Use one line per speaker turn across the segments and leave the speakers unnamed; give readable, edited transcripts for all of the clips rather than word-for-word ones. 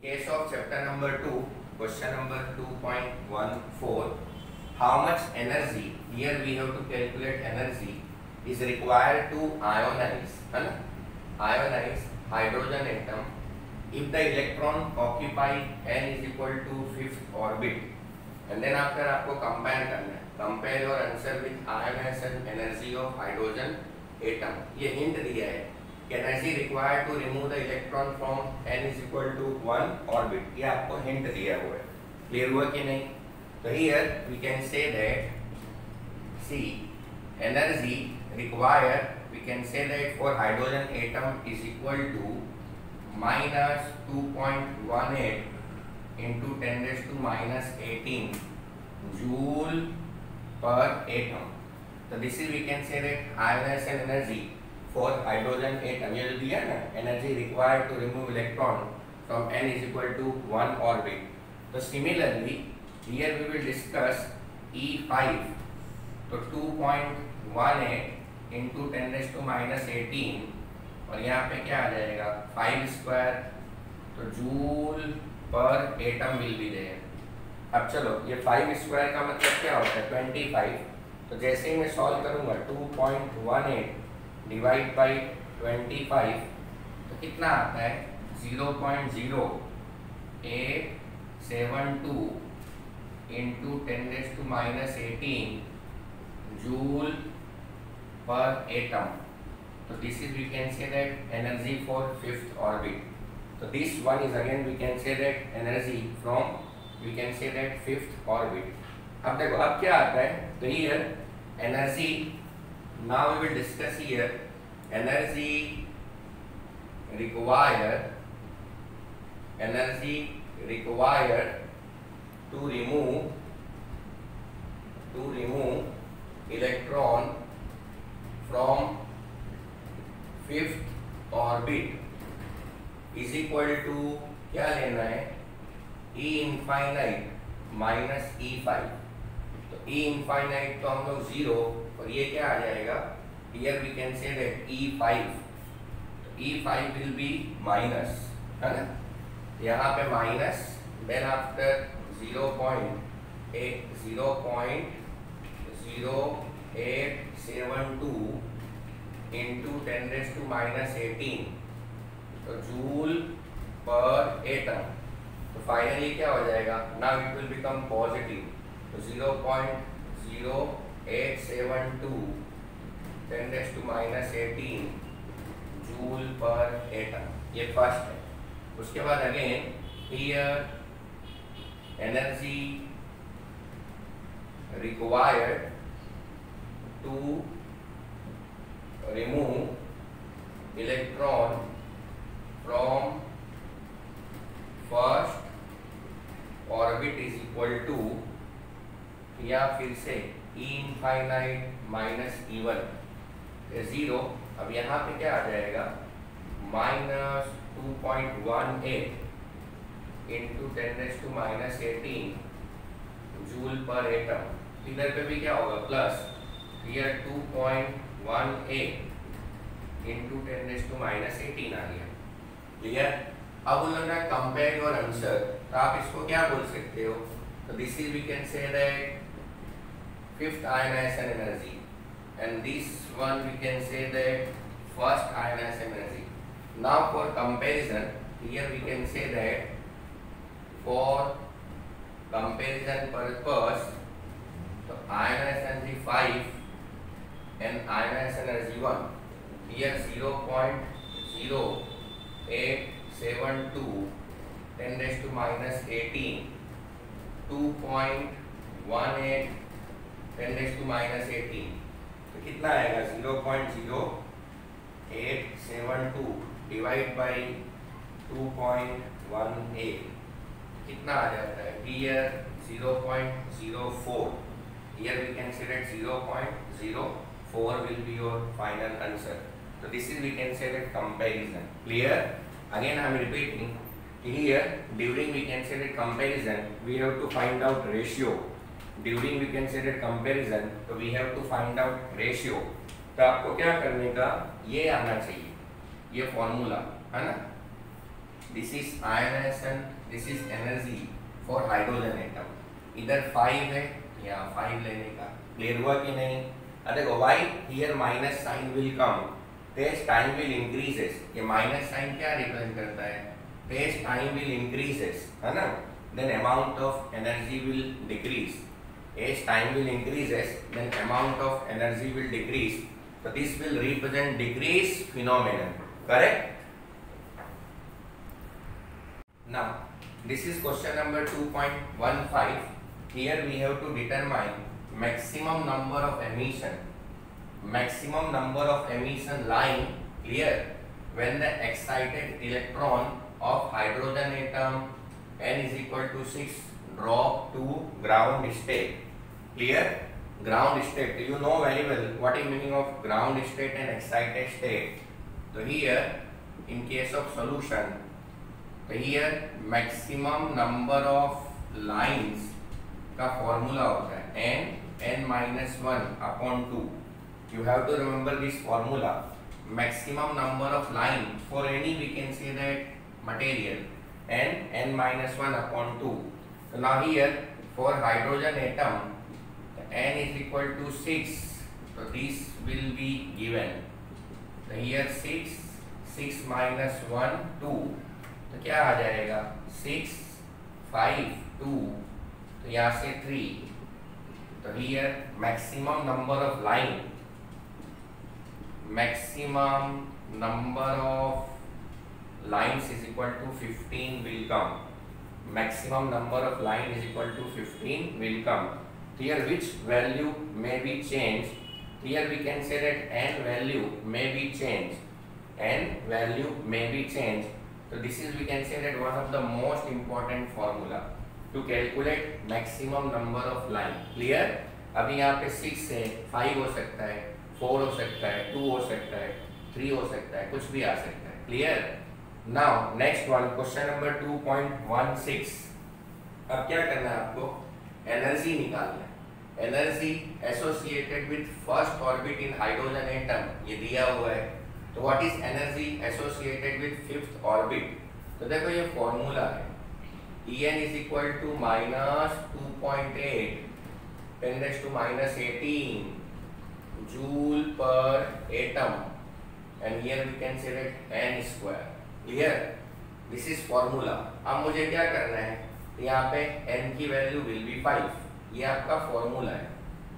Case of chapter number 2, question number 2.14. How much energy, here we have to calculate energy, is required to ionize hydrogen atom if the electron occupy n is equal to 5th orbit, and then after आपको compare करना है, compare your answer with ionization energy of hydrogen atom. ये hint दिया है, energy required to remove the electron from n is equal to 1 orbit. ये आपको hint दिया हुआ है, clear हुआ कि नहीं? So here we can say that see energy required, we can say that for hydrogen atom is equal to minus 2.18 into 10 raised to minus 18 joule per atom. So this is we can say that ionization energy for hydrogen atom. ये जो दिया ना, energy required to remove electron from n is equal to 1 orbit. So similarly here we will discuss E5. तो 2.18 into 10 raised to minus 18 और यहाँ पे क्या आ जाएगा 5 स्क्वायर, तो joule per atom will be there. अब चलो ये 5 स्क्वायर का मतलब क्या होता है 25. तो जैसे ही मैं सॉल्व करूँगा 2.18 डिवाइड बाई 25 तो कितना आता है 0.0872 into 10 raised to minus 18 joule per atom. So this is we can say that energy for 5th orbit. So this one is again we can say that energy from we can say that 5th orbit. अब देखो अब क्या आता है, तो here energy, now we will discuss here energy required to remove electron from 5th orbit is equal to क्या लेना है E infinite minus E5. तो E infinite तो हम लोग 0 और ये क्या आ जाएगा, here we can say that E5. तो E5 will be minus, है ना, यहाँ पे minus, then after 0.0872 into 10 raised to minus 18 तो जूल पर एटम. तो फाइनली क्या हो जाएगा, now it will become positive. तो 0.0872 10 raised to minus 18 joule per atom. ये फर्स्ट है. उसके बाद again here energy required to remove electron from first orbit is equal to, या फिर से E infinite minus E1 0. अब यहाँ पे क्या आ जाएगा minus 2.18 into 10 raised to minus 18 joule per atom. इधर पे भी क्या होगा plus, here 2.18 into 10 raised to minus 18 आ गया. क्लियर? अब बोल रहा है कंपेयर योर आंसर, तो आप इसको क्या बोल सकते हो, तो this is we can say that 5th ionization energy and this one we can say that 1st ionization energy. Now for comparison here we can say that for comparison purpose तो ionization energy 5 and ionization energy 1, here 0.0872 10 raised to minus 18 2.18 10 raised to minus 18 तो कितना आएगा 0.0872 divide by 2.18 कितना आ जाता है, here 0.04. Here we can say that 0.04 will be your final answer. So this is we can say that comparison. Clear? Again I am repeating. Here during we can say that comparison we have to find out ratio. During we can say that comparison so we have to find out ratio. तो आपको क्या करने का, ये आना चाहिए, ये formula है ना. This is ionization, this is energy for hydrogen atom. इधर 5 है, यहाँ 5 लेने का. क्लियर हुआ कि नहीं? देखो why here minus sign will come, test time will increases. ये माइनस साइन क्या रिप्रेजेंट करता है? टेस्ट टाइम विल इंक्रीजेस, है ना? Then amount of energy will decrease. as time will increases, then amount of energy will decrease. So this will represent decrease phenomenon. Correct? Now this is question number 2.15. Here we have to determine maximum number of emission. Maximum number of emission line. Clear? When the excited electron of hydrogen atom n is equal to 6 drop to ground state. Clear? Ground state. You know very well what is meaning of ground state and excited state. So here, in case of solution, so here maximum number of lines का formula होता है n minus 1 upon 2. You have to remember this formula. Maximum number of line for any we can say that material n minus 1 upon 2. So now here for hydrogen atom n is equal to 6. So this will be given. So here 6 minus 1 2. तो क्या आ जाएगा? 6 5 2. तो यहाँ से 3. तो here maximum number of line. Maximum number of lines is equal to 15 will come. Maximum number of line is equal to 15 will come. Here which value may be changed? Here we can say that n value may be changed. N value may be changed. So this is we can say that one of the most important formula to calculate maximum number of line. Clear? अभी यहाँ पे 6 से 5 हो सकता है, 4 हो सकता है, 2 हो सकता है, 3 हो सकता है, कुछ भी आ सकता है. Clear? Now next one, question number 2.16. अब क्या करना है आपको? एनर्जी निकालना है. Energy associated with first orbit in hydrogen atom ये दिया हुआ है. तो what is energy associated with fifth orbit? तो देखो ये फॉर्मूला है. En is equal to minus 2.8 10 raised to minus 18 joule per atom, and here we can say that n square. Clear? This is formula. अब मुझे क्या करना है? यहाँ पे n की वैल्यू विल बी 5. ये आपका फॉर्मूला है.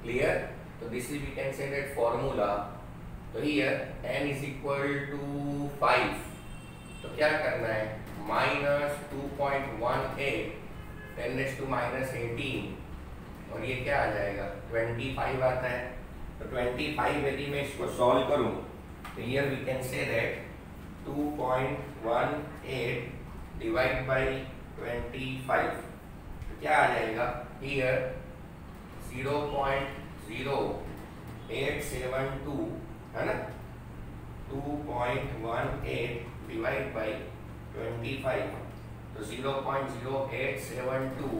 क्लियर? तो this is we can say that formula. तो here n is equal to 5. तो क्या करना है? माइनस 2.18 10 रेज़ टू माइनस 18 और ये क्या आ जाएगा? 25 आता है. तो 25 यदि मैं इसको सॉल्व करूं तो here we can say that 2.18 divide by 25. तो क्या आ जाएगा? हियर 0.0872 है ना. 2.18 डिवाइड बाई 25. तो 0.0872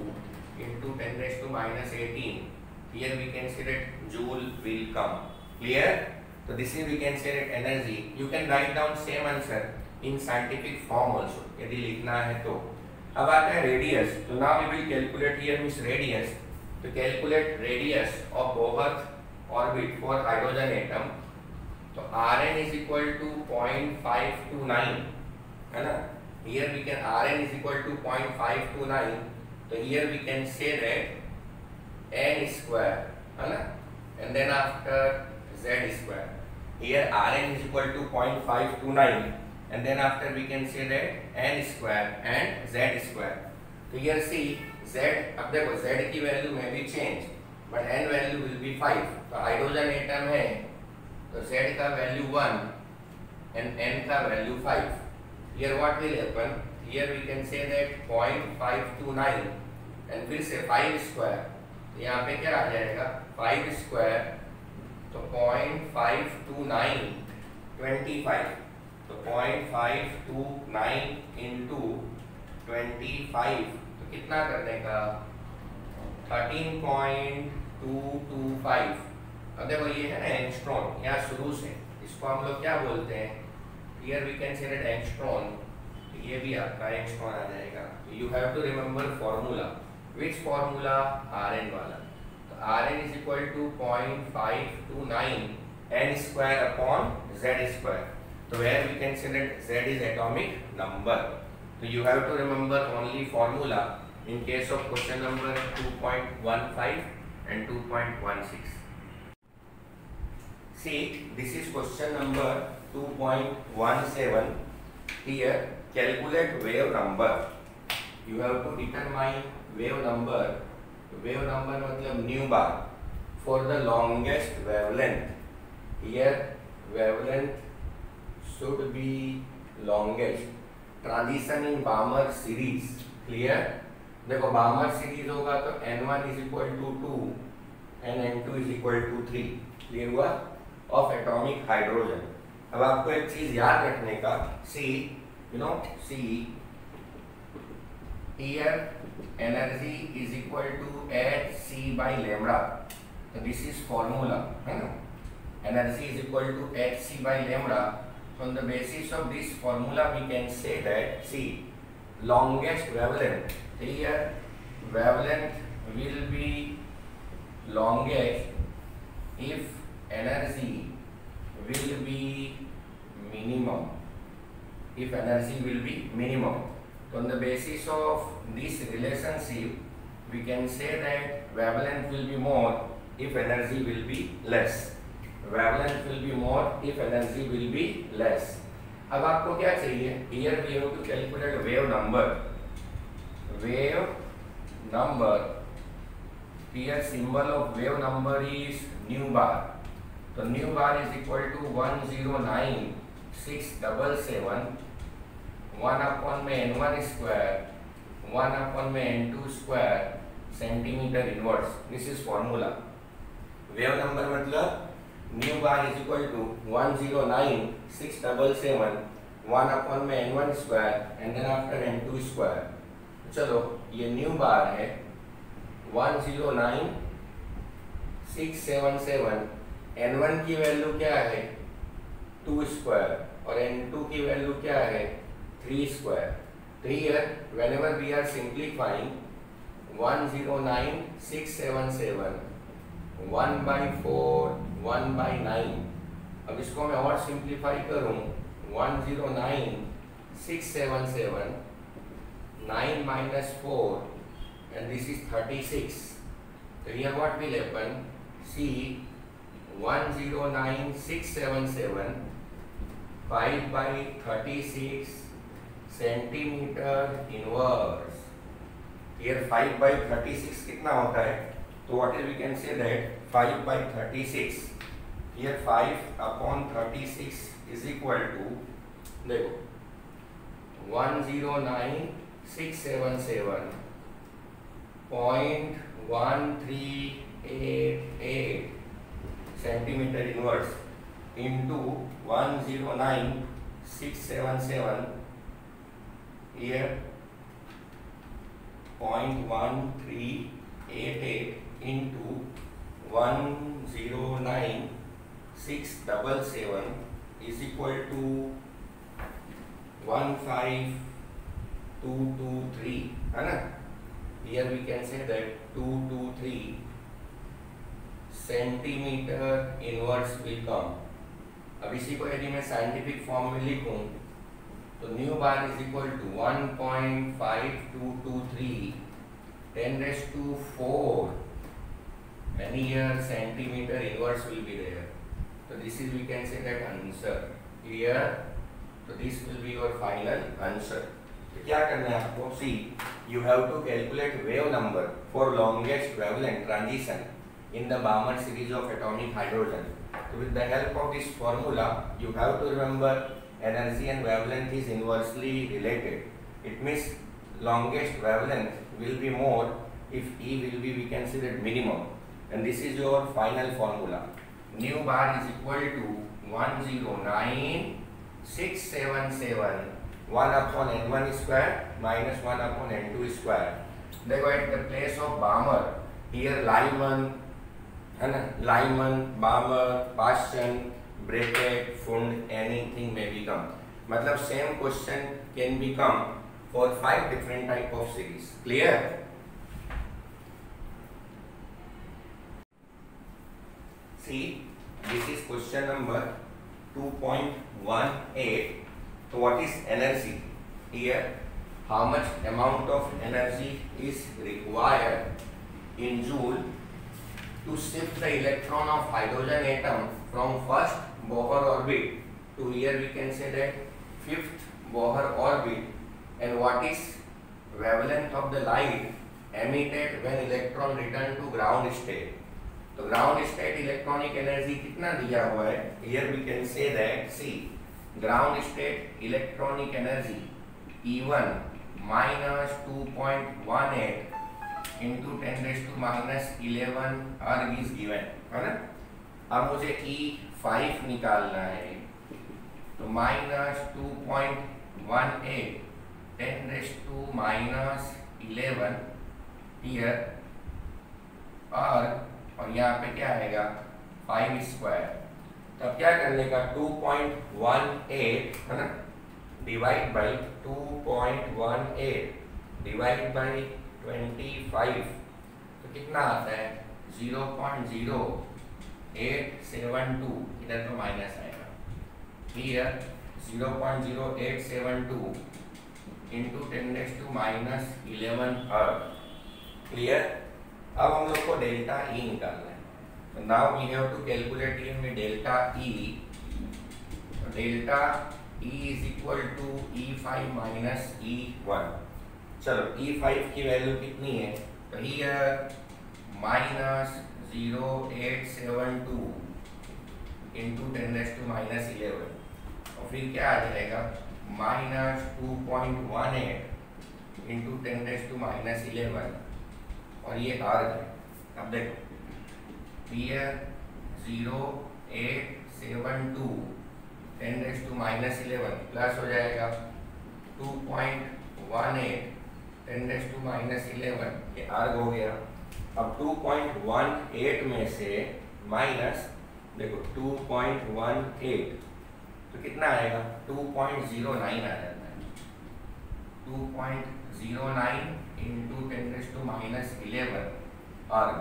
into 10 raised to minus 18. Here we can say that joule will come. Clear? So this is we can say that energy. You can write down same answer in scientific form also. यदि लिखना है तो. अब आता है radius. तो now we will calculate here means radius. To calculate radius of Bohr's orbit for hydrogen atom. तो Rn is equal to 0.529 है ना. Here we can Rn is equal to 0.529. So here we can say that n square है ना, and then after z square. Here Rn is equal to 0.529 and then after we can say that n square and z square. तो here see z, अब देखो z की value में भी change but n value will be 5. तो hydrogen atom है तो z का वैल्यू 1 and n का value 5. Here what will happen? Here we can say that 0.529 and फिर से 5 स्क्वायर. तो यहाँ पे क्या आ जाएगा? 5 स्क्वायर तो 0.529 25. तो 0.529 into 25 तो कितना करने का? 13.225. अब देखो ये है ना एंगस्ट्रॉन. यहाँ शुरू से इसको हम लोग क्या बोलते हैं? Here we can say that angstrom. ये भी आपका x1 आ जाएगा। You have to remember formula. Which formula? Rn वाला। तो Rn is equal to 0.529 n square upon z square. तो where we can say that z is atomic number. तो you have to remember only formula in case of question number 2.15 and 2.16. See, this is question number 2.17. Here, calculate wave number. You have to determine wave number. Wave number मतलब nu bar for the longest wavelength. Here, wavelength should be longest. Transition in Balmer series. Clear? देखो Barmer series होगा तो n1 is equal to 2 and n2 is equal to 3। Clear हुआ? Of atomic hydrogen. अब आपको एक चीज याद रखने का, see here energy is equal to hc by lambda. तो दिस इज फॉर्मूला, है ना? Energy is equal to hc by lambda. On the basis of this formula we can say that see longest wavelength, here wavelength will be longest if energy will be minimum. If energy will be minimum, so on the basis of this relationship we can say that wavelength will be more if energy will be less. Wavelength will be more if energy will be less. अब आपको क्या चाहिए? Here we have to calculate wave number. Wave number. Here symbol of wave number is nu bar. So nu bar is equal to 109,677 1 upon में n1 square 1 upon में n2 square centimeter inverse. This is formula. Wave number मतलब nu bar is equal to 109,677 1 upon में n1 square and then after n2 square. चलो ये nu bar है 109,677। n1 की value क्या है? 2 स्क्वायर और n2 की वैल्यू क्या है? 3 स्क्वायर। तो here whenever we are simplifying 109,677 1/4 1/9। अब इसको मैं और सिंप्लीफाई करूं 109,677 9 minus 4 and this is 36. So here what will happen? See 109,677 5/36 centimeter inverse. Here 5/36 कितना होता है? तो what we can say that 5/36, here 5/36 is equal to, देखो 109,677.1388 centimeter inverse into 109,677 here 0.1388 into 109,677 is equal to 15,223, है ना? Here we can say that 223 centimeter inverse will come. अब इसी को यदि मैं साइंटिफिक फॉर्म में लिखूं तो nu bar is equal to 1.5223 10⁴ and here centimeter inverse will be there. So this is we can say that answer here. So this will be your final answer. तो क्या करना है आपको? See, you have to calculate wave number for longest wavelength transition in the Balmer series of atomic hydrogen. So with the help of this formula, you have to remember energy and wavelength is inversely related. It means longest wavelength will be more if E will be, we can say that minimum. And this is your final formula. Nu bar is equal to 109,677 1 upon n1 square minus 1 upon n2 square. देखो at the place of Balmer, here Lyman, है ना? Lyman, Balmer, Paschen, Brackett, Fund, anything may become. मतलब same question can become for 5 different type of series. Clear? See, this is question number 2.18. So what is energy? Here, how much amount of energy is required in joule to shift the electron of hydrogen atom from first Bohr orbit to, here we can say that, fifth Bohr orbit, and what is wavelength of the light emitted when electron return to ground state. तो ground state electronic energy कितना दिया हुआ है? Here we can say that, see, ground state electronic energy E1 minus 2.18 into 10⁻11 अर्ग is given, है ना? अब मुझे E5 निकालना है, तो माइनस 2.18 10⁻11 हियर अर्ग, और यहाँ पे क्या आएगा 5 स्क्वायर। तब क्या करने का, 2.18 है ना, डिवाइड बाई 2.18 डिवाइड बाई 25, तो कितना आता है 0.0872, इधर तो माइनस आएगा, हियर 0.0872 इंटू 10⁻11 अर्ग। क्लियर? अब हम लोग को डेल्टा ई निकालना है, तो now we have to calculate in में delta E. Delta E is equal to E5 minus E1। चलो E5 की वैल्यू कितनी है, तो हियर माइनस 0.0872 इंटू 10⁻11, और फिर क्या आ जाएगा माइनस 2.18 इंटू 10⁻11, और ये अर्ग है। अब देखो, हियर 0.872 10⁻11 प्लस हो जाएगा 2.18 10⁻11, ये अर्ग हो गया। अब 2.18 में से माइनस, देखो 2.18, तो कितना आएगा 2.09 आ जाता है, 2.09 इंटू 10⁻11 अर्ग।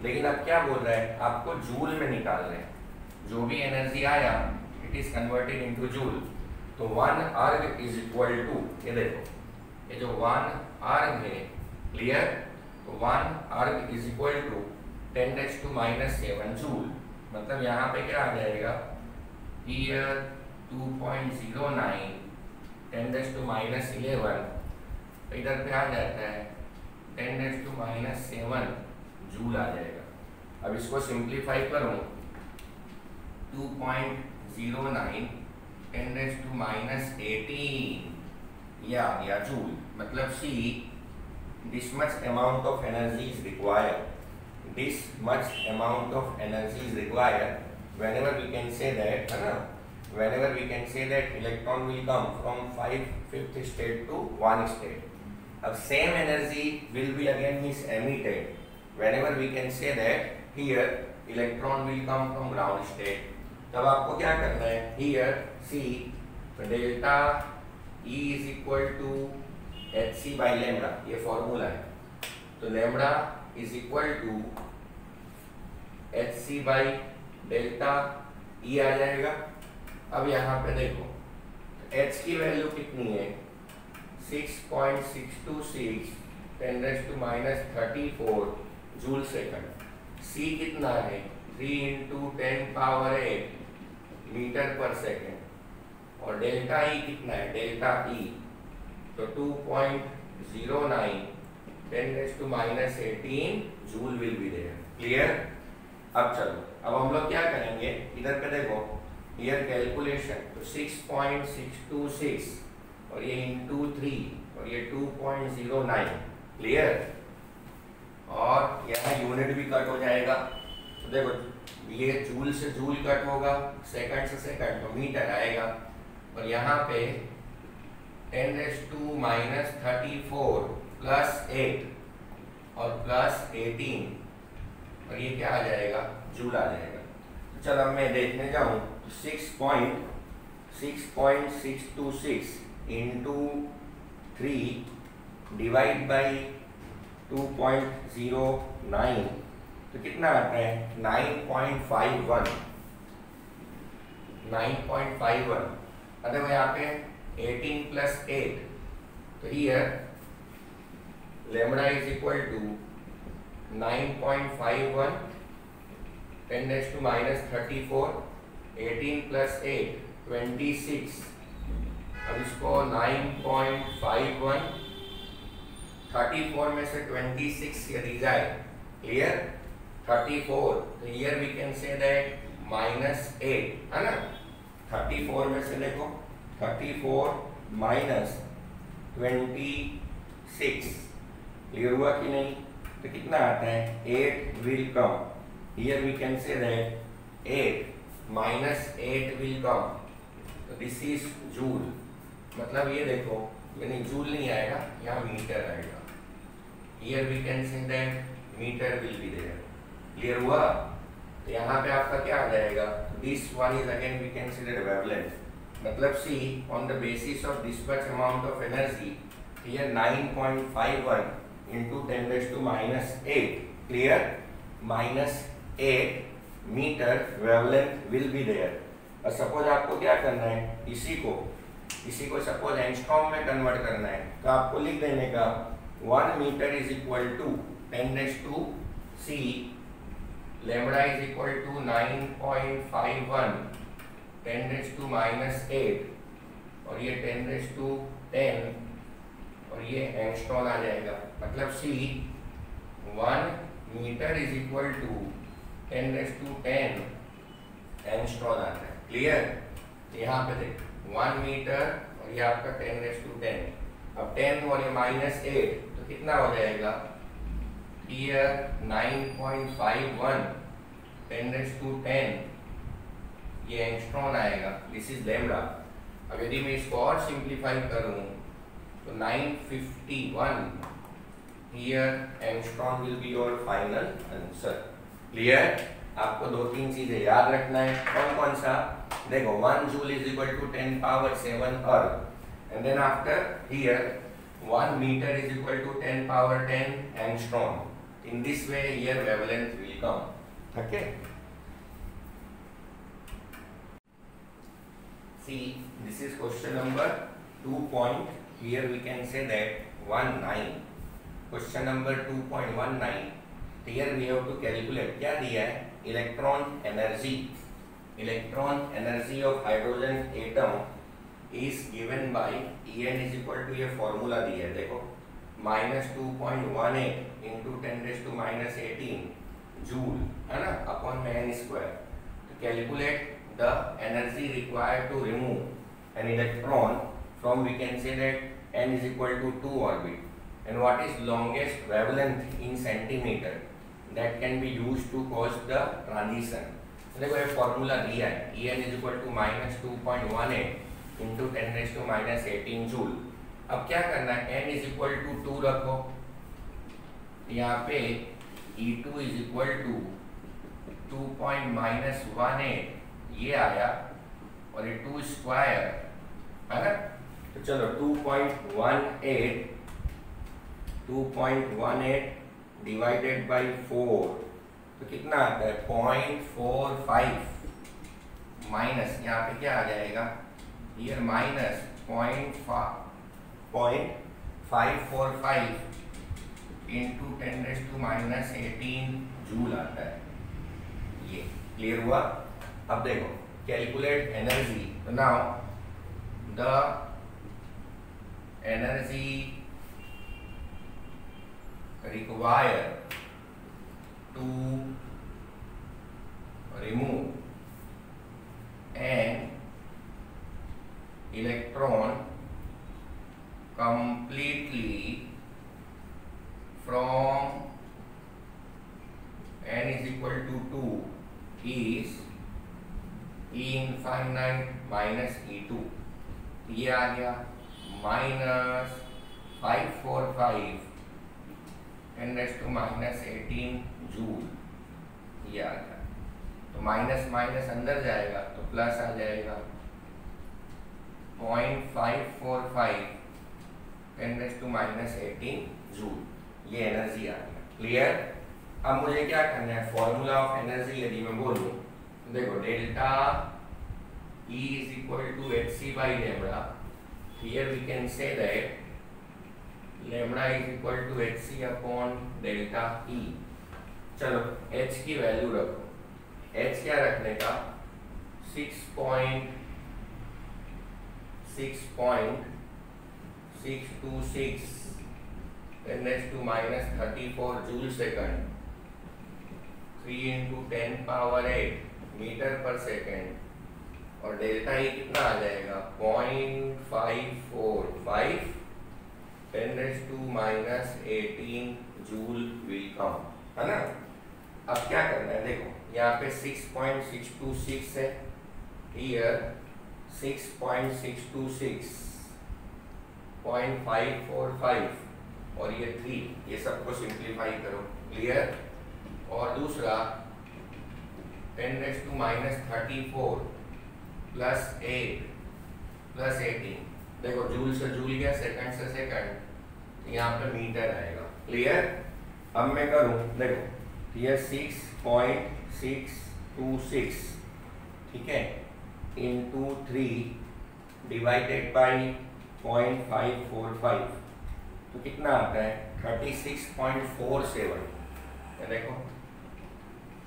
लेकिन अब क्या बोल रहा है, आपको जूल में निकाल रहे हैं, जो भी एनर्जी आया it is converted into joule. तो 1 अर्ग इज इक्वल टू, ये देखो, ये जो 1 अर्ग है, क्लियर, तो 1 अर्ग इज इक्वल टू 10⁻7 जूल। मतलब यहाँ पे क्या आ जाएगा, हियर 2.09 10⁻11, इधर पे आ जाता है 10⁻7 जूल आ जाएगा। अब इसको सिंप्लीफाई करूं, 2.09 10⁻18 या जूल, मतलब see, this much amount of energy is required, this much amount of energy is required whenever we can say that, है ना, whenever we can say that electron will come from 5th state to 1 state. अब same energy will be again is emitted whenever we can say that here electron will come from ground state. तब आपको क्या करना है, here see, delta E is equal to hc by lambda, ये formula है, तो lambda is equal to hc by delta E आ जाएगा। अब यहाँ पे देखो, H की वैल्यू कितनी है 6.626 10⁻34 जूल सेकंड। C कितना है 3 × 10⁸ मीटर पर सेकंड, और डेल्टा E कितना है, डेल्टा E तो 2.09 10⁻18 joule will be there. Clear? अब चलो, अब हम लोग क्या करेंगे, इधर पे देखो, हियर कैलकुलेशन, तो 6.626 और ये इंटू 3 और ये 2.09। क्लियर? और यहाँ यूनिट भी कट हो जाएगा, तो देखो ये जूल से जूल कट होगा, सेकंड से सेकंड, तो मीटर आएगा, और यहाँ पे 10⁻34 प्लस 8 और प्लस 18, और ये क्या आ जाएगा, जूल आ जाएगा। तो चलो अब मैं देखने जाऊँ, 6.626 इंटू 3 डिवाइड बाई 2.09 तो कितना आता है 9.51 9.51। देखो यहाँ पे 18 प्लस 8 तो here lambda is equal to 9.51 10 raised to minus 34 18 plus 8 26। अब इसको 9.51 34 में से 26 यदि जाए क्लियर 34 तो here we can say that -8 है ना 34 में से देखो 34 minus 26 क्लियर हुआ कि नहीं तो कितना आता है 8 will come here we can say that 8 minus 8 will come तो this is joule मतलब ये देखो यानी जूल नहीं आएगा यहाँ मीटर आएगा here we can say that meter will be there clear हुआ तो यहाँ पे आपका क्या आ जाएगा this one is again we consider wavelength मतलब see on the basis of this much amount of energy here 9.51 into 10 raised to minus 8 clear -8 meter wavelength will be there। और सपोज आपको क्या करना है इसी को सपोज एंगस्ट्रॉम में convert करना है तो आपको लिख देने का 1 metre is equal to 10 raised to c lambda is equal to 9.51 10 raised to minus 8 और ये 10 raised to 10 और ये एंगस्ट्रॉम आ जाएगा मतलब see 1 metre is equal to 10 raised to 10 angstrom आता है क्लियर यहाँ पे देख 1 मीटर और ये आपका 10 raised to 10 अब 10 और ये -8 तो कितना हो जाएगा here 9.51 10 raised to 10 ये एंगस्ट्रॉम आएगा दिस इज लैम्डा। अब यदि मैं इसको और सिंप्लीफाई करूं तो 951 here angstrom will be your final answer clear. आपको 2-3 चीजें याद रखना है कौन कौन सा देखो 1 joule is equal to 10 power 7 erg and then after here 1 meter is equal to 10 power 10 angstrom in this way here wavelength will come okay। See this is question number 2 point here we can say that 19 question number 2.19 here we have to calculate क्या दिया है electron energy of hydrogen atom is given by En is equal to ये formula दिया है देखो -2.18 into 10 raised to minus 18 joule है ना upon में n स्क्वायर तो calculate the energy required to remove an electron from we can say that n is equal to 2 orbit and what is longest wavelength in centimeter that can be used to cause the transition। देखो ये formula दिया है En is equal to -2.18 into 10 raised to minus 18 joule. अब क्या करना है n is equal to 2 रखो यहाँ पे E2 is equal to 2.18 ये आया और ये 2 स्क्वायर है ना तो चलो 2.18 डिवाइडेड बाई 4 तो कितना आता है 0.45 माइनस यहाँ पे क्या आ जाएगा here minus 0.545 into 10 raised to minus 18 joule आता है ये क्लियर हुआ। अब देखो कैलकुलेट एनर्जी तो now the energy required to remove an electron completely from n is equal to 2 is E infinite minus E2 ये आ गया -545 10 raised to minus 18 जूल ये आ गया तो माइनस माइनस अंदर जाएगा तो प्लस आ जाएगा 0.545 10⁻⁻18 जूल, ये एनर्जी आ गया। क्लियर? अब मुझे क्या करना है, फॉर्मूला ऑफ एनर्जी यदि मैं बोलूं, देखो delta E is equal to hc by lambda. Here we can say that lambda is equal to hc upon delta E. चलो h की वैल्यू रखो, h क्या रखने का, 6.626 10⁻⁻34 जूल सेकंड, 3 × 10⁻8 मीटर पर सेकंड, और डेल्टा ई कितना आ जाएगा, 0.545 10⁻⁻18 जूल विल कम, है ना। अब क्या करना है, देखो यहाँ पे 6.626 है, हियर 6.626 0.545 और ये 3, ये सबको सिंप्लीफाई करो। क्लियर? और दूसरा 10⁻⁻34 प्लस 8 प्लस 18, देखो जूल से जूल गया, सेकंड से सेकंड, यहाँ पे मीटर आएगा। क्लियर? अब मैं करूँ, देखो ये 6.626, ठीक है, इंटू 3 डिवाइडेड बाई 0.545, तो कितना आता है, 36.47। देखो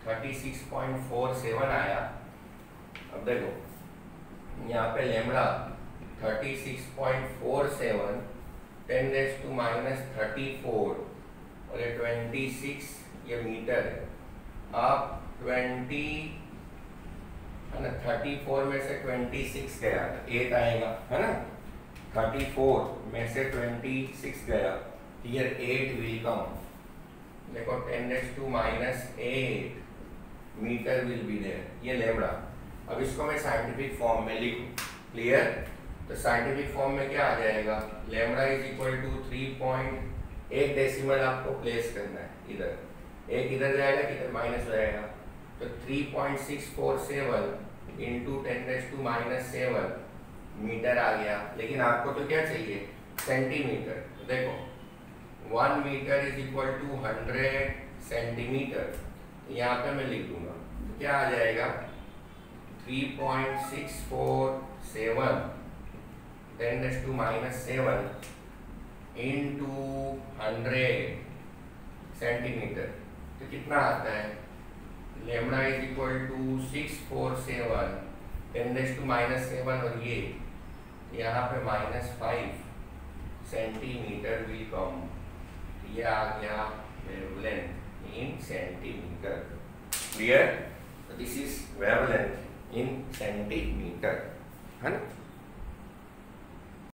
36.47 आया। अब देखो यहाँ पे लैम्बडा 36.47 10⁻⁻34 और ये 26, ये मीटर है। आप 20 है ना, 34 में से 26 गया, 8 आएगा, है ना, 34 में से 26 गया, हियर 8 विल कम। देखो 10⁻⁸ मीटर विल बी देयर, ये लैम्बडा। अब इसको मैं साइंटिफिक फॉर्म में लिखूं। क्लियर? तो साइंटिफिक फॉर्म में क्या आ जाएगा, lambda is equal to 3.1 decimal आपको प्लेस करना है, इधर एक इधर जाएगा, किधर माइनस हो जाएगा, तो 3.647 इंटू 10⁻⁷ मीटर आ गया। लेकिन आपको तो क्या चाहिए, सेंटीमीटर। तो देखो 1 metre is equal to 100 centimetre, यहाँ पे मैं लिख दूंगा, तो क्या आ जाएगा, 3.647 10⁻⁷ इंटू 100 सेंटीमीटर, तो कितना आता है, लैम्बडा इज इक्वल टू 647 10⁻⁷ और ये यहाँ पे -5 सेंटीमीटर विल कम, ये आ गया wavelength in centimetre. Clear? This is wavelength in centimetre, है ना।